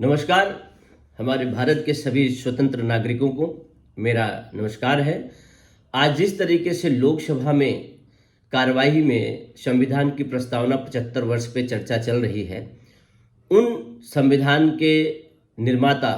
नमस्कार। हमारे भारत के सभी स्वतंत्र नागरिकों को मेरा नमस्कार है। आज जिस तरीके से लोकसभा में कार्यवाही में संविधान की प्रस्तावना 75 वर्ष पे चर्चा चल रही है, उन संविधान के निर्माता,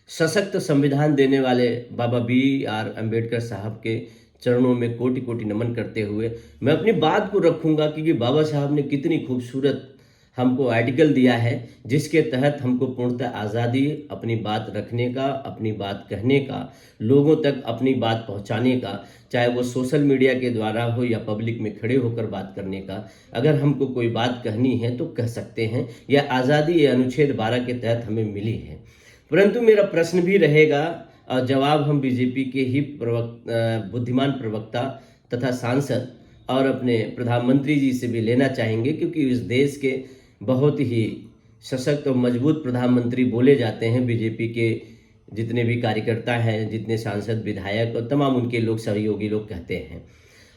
सशक्त संविधान देने वाले बाबा बी.आर. अम्बेडकर साहब के चरणों में कोटि कोटि नमन करते हुए मैं अपनी बात को रखूंगा, क्योंकि बाबा साहब ने कितनी खूबसूरत हमको आर्टिकल दिया है जिसके तहत हमको पूर्णतः आज़ादी, अपनी बात रखने का, अपनी बात कहने का, लोगों तक अपनी बात पहुंचाने का, चाहे वो सोशल मीडिया के द्वारा हो या पब्लिक में खड़े होकर बात करने का। अगर हमको कोई बात कहनी है तो कह सकते हैं। यह आज़ादी ये अनुच्छेद 12 के तहत हमें मिली है। परंतु मेरा प्रश्न भी रहेगा और जवाब हम बीजेपी के ही बुद्धिमान प्रवक्ता तथा सांसद और अपने प्रधानमंत्री जी से भी लेना चाहेंगे, क्योंकि इस देश के बहुत ही सशक्त और मजबूत प्रधानमंत्री बोले जाते हैं। बीजेपी के जितने भी कार्यकर्ता हैं, जितने सांसद, विधायक और तमाम उनके लोग सहयोगी लोग कहते हैं।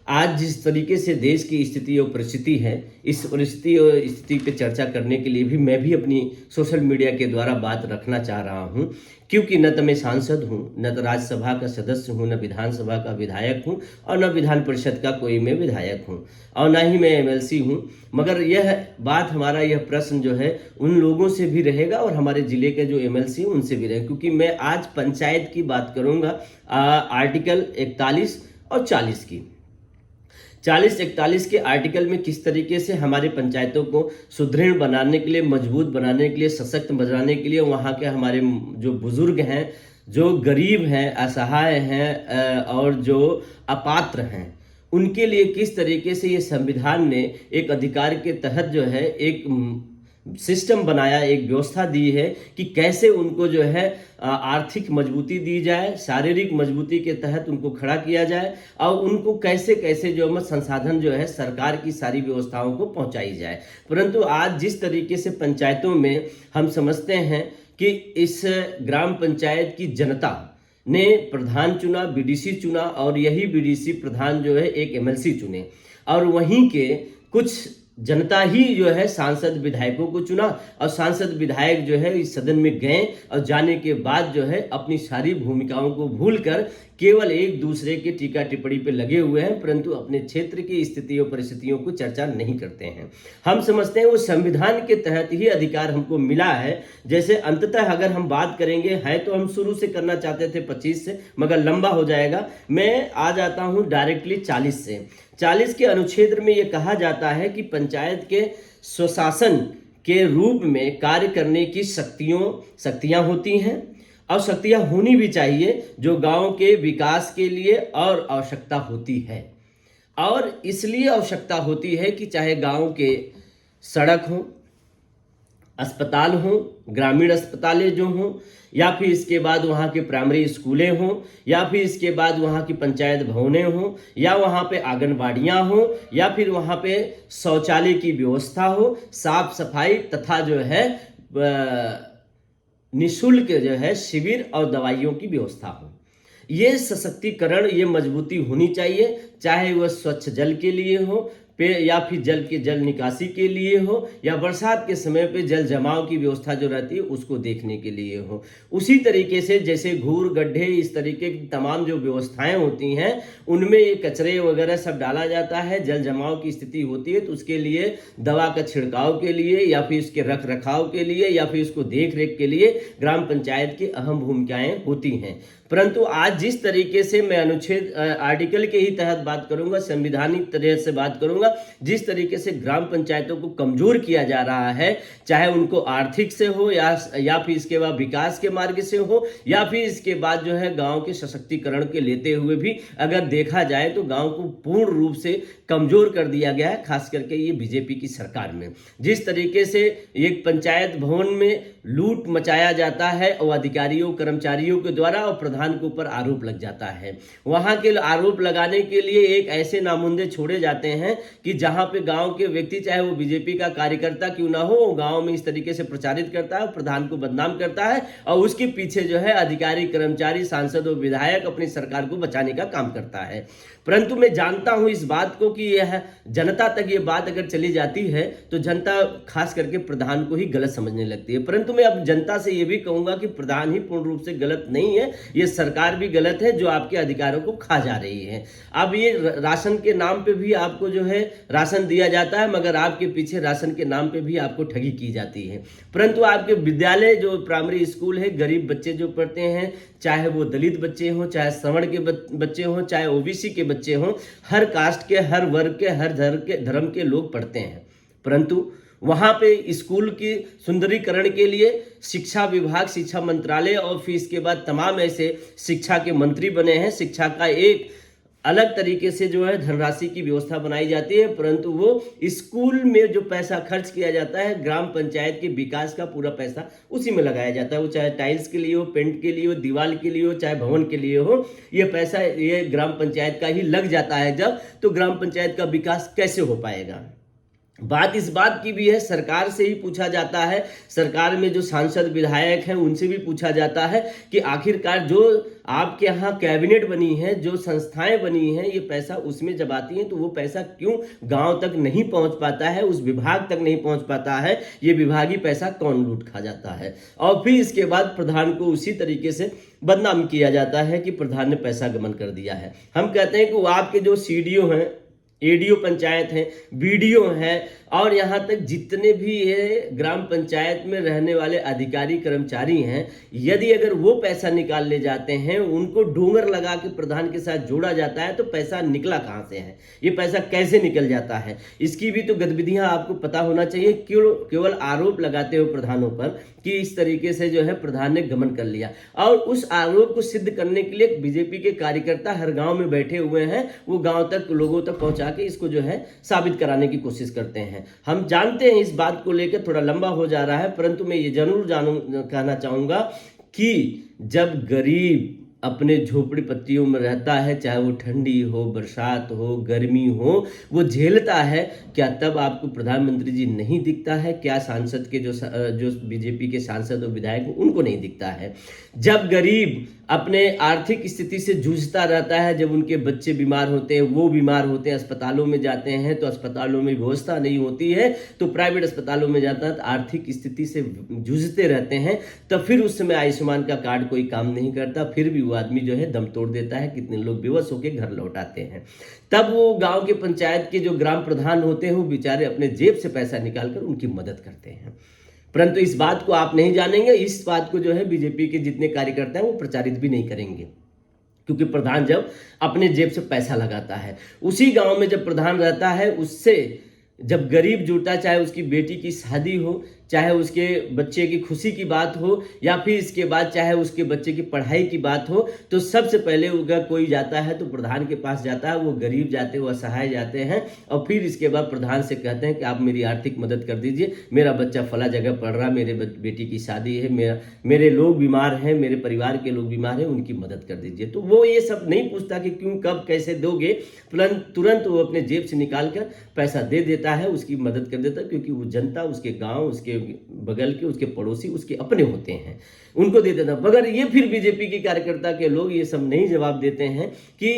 आज जिस तरीके से देश की स्थिति और परिस्थिति है, इस परिस्थिति और स्थिति पे चर्चा करने के लिए भी मैं भी अपनी सोशल मीडिया के द्वारा बात रखना चाह रहा हूं, क्योंकि न तो मैं सांसद हूं, न तो राज्यसभा का सदस्य हूं, न विधानसभा का विधायक हूं और न विधान परिषद का कोई मैं विधायक हूं और न ही मैं एमएलसी हूं। मगर यह बात, हमारा यह प्रश्न जो है उन लोगों से भी रहेगा और हमारे जिले के जो एमएलसी हैं उनसे भी रहेगा, क्योंकि मैं आज पंचायत की बात करूँगा। आर्टिकल 41 और 40 की 40-41 के आर्टिकल में किस तरीके से हमारे पंचायतों को सुदृढ़ बनाने के लिए, मजबूत बनाने के लिए, सशक्त बनाने के लिए, वहाँ के हमारे जो बुजुर्ग हैं, जो गरीब हैं, असहाय हैं और जो अपात्र हैं, उनके लिए किस तरीके से ये संविधान ने एक अधिकार के तहत जो है एक सिस्टम बनाया, एक व्यवस्था दी है कि कैसे उनको जो है आर्थिक मजबूती दी जाए, शारीरिक मजबूती के तहत उनको खड़ा किया जाए और उनको कैसे कैसे जो है संसाधन जो है सरकार की सारी व्यवस्थाओं को पहुंचाई जाए। परंतु आज जिस तरीके से पंचायतों में हम समझते हैं कि इस ग्राम पंचायत की जनता ने प्रधान चुना, बीडीसी चुना और यही बीडीसी प्रधान जो है एक एमएलसी चुने और वहीं के कुछ जनता ही जो है सांसद विधायकों को चुना और सांसद विधायक जो है इस सदन में गए और जाने के बाद जो है अपनी सारी भूमिकाओं को भूलकर केवल एक दूसरे के टीका टिप्पणी पे लगे हुए हैं, परंतु अपने क्षेत्र की स्थिति और परिस्थितियों को चर्चा नहीं करते हैं। हम समझते हैं वो संविधान के तहत ही अधिकार हमको मिला है। जैसे अंततः अगर हम बात करेंगे है तो हम शुरू से करना चाहते थे 25 से, मगर लंबा हो जाएगा। मैं आ जाता हूं डायरेक्टली 40 से। 40 के अनुच्छेद में ये कहा जाता है कि पंचायत के स्वशासन के रूप में कार्य करने की शक्तियां होती हैं और शक्तियां होनी भी चाहिए, जो गांव के विकास के लिए और आवश्यकता होती है। और इसलिए आवश्यकता होती है कि चाहे गांव के सड़क हो, अस्पताल हो, ग्रामीण अस्पतालें जो हों, या फिर इसके बाद वहाँ के प्राइमरी स्कूलें हों, या फिर इसके बाद वहाँ की पंचायत भवनें हों, या वहाँ पे आंगनबाड़ियाँ हों, या फिर वहाँ पे शौचालय की व्यवस्था हो, साफ सफाई तथा जो है निःशुल्क जो है शिविर और दवाइयों की व्यवस्था हो। ये सशक्तिकरण, ये मजबूती होनी चाहिए, चाहे वह स्वच्छ जल के लिए हो या फिर जल निकासी के लिए हो, या बरसात के समय पे जल जमाव की व्यवस्था जो रहती है उसको देखने के लिए हो। उसी तरीके से जैसे घूर गड्ढे, इस तरीके की तमाम जो व्यवस्थाएं होती हैं उनमें ये कचरे वगैरह सब डाला जाता है, जल जमाव की स्थिति होती है तो उसके लिए दवा का छिड़काव के लिए या फिर उसके रख रखाव के लिए या फिर उसको देख रेख के लिए ग्राम पंचायत की अहम भूमिकाएं होती हैं। परंतु आज जिस तरीके से मैं अनुच्छेद आर्टिकल के ही तहत बात करूंगा, संवैधानिक तरह से बात करूंगा, जिस तरीके से ग्राम पंचायतों को कमजोर किया जा रहा है, चाहे उनको आर्थिक से हो या फिर इसके बाद विकास के मार्ग से हो, या फिर इसके बाद जो है गांव के सशक्तिकरण के लेते हुए भी अगर देखा जाए तो गांव को पूर्ण रूप से कमजोर कर दिया गया है, खास करके ये बीजेपी की सरकार में। जिस तरीके से एक पंचायत भवन में लूट मचाया जाता है और अधिकारियों कर्मचारियों के द्वारा और प्रधान के ऊपर आरोप लग जाता है, वहां के आरोप लगाने के लिए एक ऐसे नामुंदे छोड़े जाते हैं कि जहां पे गांव के व्यक्ति, चाहे वो बीजेपी का कार्यकर्ता क्यों ना हो, वो गांव में इस तरीके से प्रचारित करता है, प्रधान को बदनाम करता है और उसके पीछे जो है अधिकारी, कर्मचारी, सांसद और विधायक अपनी सरकार को बचाने का काम करता है। परंतु मैं जानता हूं इस बात को कि यह जनता तक ये बात अगर चली जाती है तो जनता खास करके प्रधान को ही गलत समझने लगती है। परंतु मैं अब जनता से ये भी कहूंगा कि प्रधान ही पूर्ण रूप से गलत नहीं है, ये सरकार भी गलत है जो आपके अधिकारों को खा जा रही है। अब ये राशन के नाम पे भी आपको जो है राशन दिया जाता है, मगर आपके पीछे राशन के नाम पे भी आपको ठगी की जाती है। परंतु आपके विद्यालय जो प्राइमरी स्कूल है, गरीब बच्चे जो पढ़ते हैं, चाहे वो दलित बच्चे हों, चाहे सवर्ण के बच्चे हों, चाहे ओबीसी के बच्चे हों, हर कास्ट के, हर वर्ग के, हर धर्म के लोग पढ़ते हैं। परंतु वहां पे स्कूल की सुंदरीकरण के लिए शिक्षा विभाग, शिक्षा मंत्रालय और फिर इसके बाद तमाम ऐसे शिक्षा के मंत्री बने हैं। शिक्षा का एक अलग तरीके से जो है धनराशि की व्यवस्था बनाई जाती है, परंतु वो स्कूल में जो पैसा खर्च किया जाता है, ग्राम पंचायत के विकास का पूरा पैसा उसी में लगाया जाता है। वो चाहे टाइल्स के लिए हो, पेंट के लिए हो, दीवार के लिए हो, चाहे भवन के लिए हो, ये पैसा ये ग्राम पंचायत का ही लग जाता है। जब तो ग्राम पंचायत का विकास कैसे हो पाएगा? बात इस बात की भी है, सरकार से ही पूछा जाता है, सरकार में जो सांसद विधायक हैं उनसे भी पूछा जाता है कि आखिरकार जो आपके यहाँ कैबिनेट बनी है, जो संस्थाएं बनी हैं, ये पैसा उसमें जब आती हैं तो वो पैसा क्यों गांव तक नहीं पहुंच पाता है, उस विभाग तक नहीं पहुंच पाता है? ये विभागीय पैसा कौन लूट खा जाता है? और फिर इसके बाद प्रधान को उसी तरीके से बदनाम किया जाता है कि प्रधान ने पैसा गबन कर दिया है। हम कहते हैं कि वो आपके जो सीडीओ हैं, एडीओ पंचायत हैं, बीडीओ हैं, और यहाँ तक जितने भी ये ग्राम पंचायत में रहने वाले अधिकारी कर्मचारी हैं, यदि अगर वो पैसा निकाल ले जाते हैं, उनको डोंगर लगा के प्रधान के साथ जोड़ा जाता है, तो पैसा निकला कहाँ से है? ये पैसा कैसे निकल जाता है? इसकी भी तो गतिविधियां आपको पता होना चाहिए। क्यों केवल आरोप लगाते हो प्रधानों पर कि इस तरीके से जो है प्रधान ने गमन कर लिया, और उस आरोप को सिद्ध करने के लिए बीजेपी के कार्यकर्ता हर गांव में बैठे हुए हैं, वो गांव तक लोगों तक पहुंचा के इसको जो है साबित कराने की कोशिश करते हैं। हम जानते हैं इस बात को लेकर थोड़ा लंबा हो जा रहा है, परंतु मैं ये जरूर कहना चाहूंगा कि जब गरीब अपने झोपड़ी पट्टियों में रहता है, चाहे वो ठंडी हो, बरसात हो, गर्मी हो, वो झेलता है, क्या तब आपको प्रधानमंत्री जी नहीं दिखता है? क्या सांसद के जो बीजेपी के सांसद और विधायक उनको नहीं दिखता है? जब गरीब अपने आर्थिक स्थिति से जूझता रहता है, जब उनके बच्चे बीमार होते हैं, वो बीमार होते हैं, अस्पतालों में जाते हैं तो अस्पतालों में व्यवस्था नहीं होती है, तो प्राइवेट अस्पतालों में जाता है, तो आर्थिक स्थिति से जूझते रहते हैं, तब फिर उस समय आयुष्मान का कार्ड कोई काम नहीं करता, फिर भी वो आदमी जो है दम तोड़ देता है। कितने लोग बेबस होकर घर लौट आते हैं। तब वो गांव के पंचायत के जो ग्राम प्रधान होते हैं, वो बेचारे अपने जेब से पैसा निकालकर उनकी मदद करते हैं। परंतु इस बात को आप नहीं जानेंगे, इस बात को जो है बीजेपी के जितने कार्यकर्ता हैं वो प्रचारित भी नहीं करेंगे, क्योंकि प्रधान जब अपने जेब से पैसा लगाता है, उसी गांव में जब प्रधान रहता है, उससे जब गरीब जुड़ता, चाहे उसकी बेटी की शादी हो, चाहे उसके बच्चे की खुशी की बात हो, या फिर इसके बाद चाहे उसके बच्चे की पढ़ाई की बात हो, तो सबसे पहले अगर कोई जाता है तो प्रधान के पास जाता है। वो गरीब जाते हैं, वो असहाय जाते हैं, और फिर इसके बाद प्रधान से कहते हैं कि आप मेरी आर्थिक मदद कर दीजिए, मेरा बच्चा फला जगह पढ़ रहा, मेरे बेटी की शादी है, मेरे लोग बीमार हैं, मेरे परिवार के लोग बीमार हैं, उनकी मदद कर दीजिए। तो वो ये सब नहीं पूछता कि क्यों, कब, कैसे दोगे, तुरंत वो अपने जेब से निकाल कर पैसा दे देता है, उसकी मदद कर देता है, क्योंकि वो जनता, उसके गाँव, उसके बगल के, उसके पड़ोसी, उसके अपने होते हैं, उनको दे देता। मगर ये फिर बीजेपी के कार्यकर्ता के लोग ये सब नहीं जवाब देते हैं कि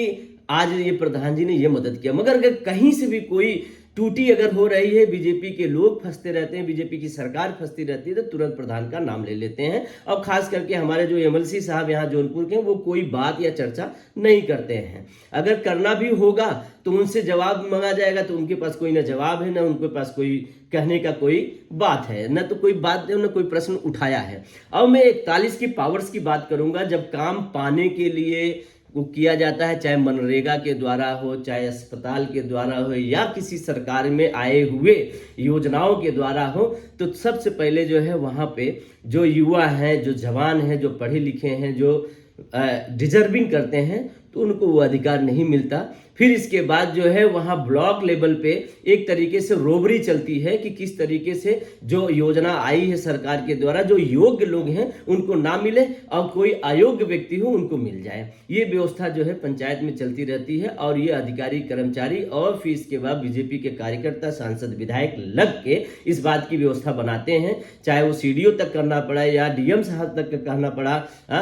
आज ये प्रधान जी ने ये मदद किया। मगर अगर कहीं से भी कोई टूटी अगर हो रही है, बीजेपी के लोग फंसते रहते हैं, बीजेपी की सरकार फंसती रहती है, तो तुरंत प्रधान का नाम ले लेते हैं। और खास करके हमारे जो एमएलसी साहब यहाँ जौनपुर के, वो कोई बात या चर्चा नहीं करते हैं। अगर करना भी होगा तो उनसे जवाब मांगा जाएगा, तो उनके पास कोई ना जवाब है, ना उनके पास कोई कहने का कोई बात है, न तो कोई बात है, न कोई प्रश्न उठाया है। अब मैं 41 की पावर्स की बात करूंगा। जब काम पाने के लिए वो किया जाता है, चाहे मनरेगा के द्वारा हो, चाहे अस्पताल के द्वारा हो, या किसी सरकार में आए हुए योजनाओं के द्वारा हो, तो सबसे पहले जो है वहाँ पे जो युवा हैं, जो जवान हैं, जो पढ़े लिखे हैं, जो डिजर्विंग करते हैं, तो उनको वो अधिकार नहीं मिलता। फिर इसके बाद जो है वहाँ ब्लॉक लेवल पे एक तरीके से रोबरी चलती है कि किस तरीके से जो योजना आई है सरकार के द्वारा, जो योग्य लोग हैं उनको ना मिले और कोई अयोग्य व्यक्ति हो उनको मिल जाए। ये व्यवस्था जो है पंचायत में चलती रहती है, और ये अधिकारी कर्मचारी और फिर इसके बाद बीजेपी के कार्यकर्ता, सांसद, विधायक लग के इस बात की व्यवस्था बनाते हैं। चाहे वो सीडीओ तक करना पड़ा या डीएम साहब तक कहना पड़ा,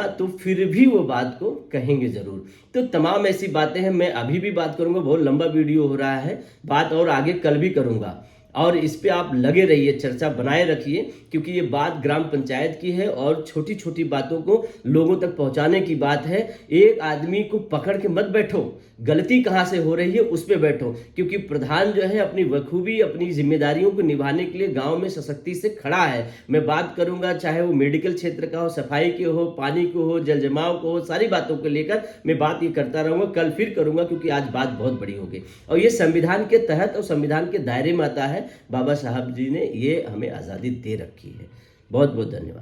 तो फिर भी वो बात को कहेंगे जरूर। तो तमाम ऐसी बातें हैं। मैं अभी भी बात करूंगा, बहुत लंबा वीडियो हो रहा है, बात और आगे कल भी करूंगा। और इस पे आप लगे रहिए, चर्चा बनाए रखिए, क्योंकि ये बात ग्राम पंचायत की है और छोटी छोटी बातों को लोगों तक पहुंचाने की बात है। एक आदमी को पकड़ के मत बैठो, गलती कहाँ से हो रही है उस पे बैठो, क्योंकि प्रधान जो है अपनी बखूबी अपनी जिम्मेदारियों को निभाने के लिए गांव में सशक्ति से खड़ा है। मैं बात करूंगा चाहे वो मेडिकल क्षेत्र का हो, सफाई के हो, पानी को हो, जल जमाव को हो, सारी बातों को लेकर मैं बात ये करता रहूंगा, कल फिर करूंगा, क्योंकि आज बात बहुत बड़ी हो गई और ये संविधान के तहत और संविधान के दायरे में आता है। बाबा साहब जी ने ये हमें आज़ादी दे रखी है। बहुत बहुत धन्यवाद।